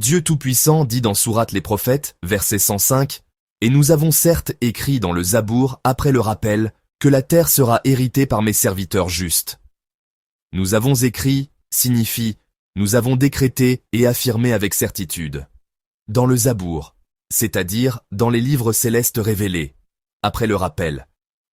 Dieu Tout-Puissant dit dans Sourate les Prophètes, verset 105, « Et nous avons certes écrit dans le Zabour, après le rappel, que la terre sera héritée par mes serviteurs justes. Nous avons écrit signifie, nous avons décrété et affirmé avec certitude. Dans le Zabour, c'est-à-dire dans les livres célestes révélés, après le rappel.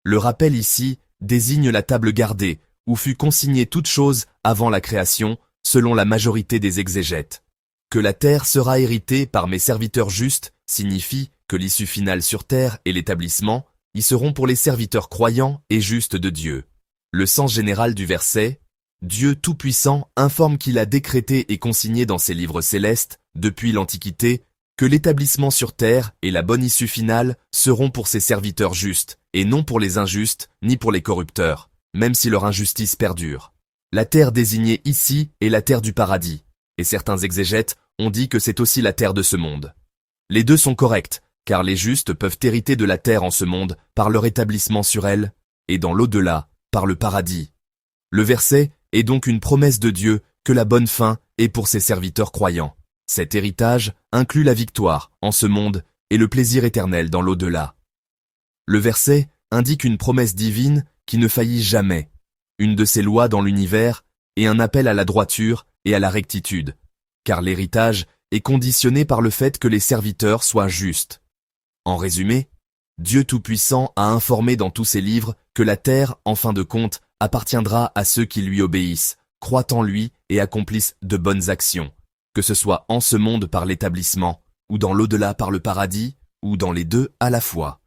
Le rappel ici désigne la table gardée, où fut consignée toute chose avant la création, selon la majorité des exégètes. Que la terre sera héritée par mes serviteurs justes signifie que l'issue finale sur terre et l'établissement y seront pour les serviteurs croyants et justes de Dieu. Le sens général du verset, Dieu Tout-Puissant informe qu'il a décrété et consigné dans ses livres célestes, depuis l'Antiquité, que l'établissement sur terre et la bonne issue finale seront pour ses serviteurs justes, et non pour les injustes ni pour les corrupteurs, même si leur injustice perdure. La terre désignée ici est la terre du paradis, et certains exégètes ont dit que c'est aussi la terre de ce monde. Les deux sont corrects, car les justes peuvent hériter de la terre en ce monde par leur établissement sur elle, et dans l'au-delà, par le paradis. Le verset est donc une promesse de Dieu que la bonne fin est pour ses serviteurs croyants. Cet héritage inclut la victoire en ce monde et le plaisir éternel dans l'au-delà. Le verset indique une promesse divine qui ne faillit jamais, une de ses lois dans l'univers et un appel à la droiture et à la rectitude, car l'héritage est conditionné par le fait que les serviteurs soient justes. En résumé, Dieu Tout-Puissant a informé dans tous ses livres que la terre, en fin de compte, appartiendra à ceux qui lui obéissent, croient en lui et accomplissent de bonnes actions, que ce soit en ce monde par l'établissement, ou dans l'au-delà par le paradis, ou dans les deux à la fois.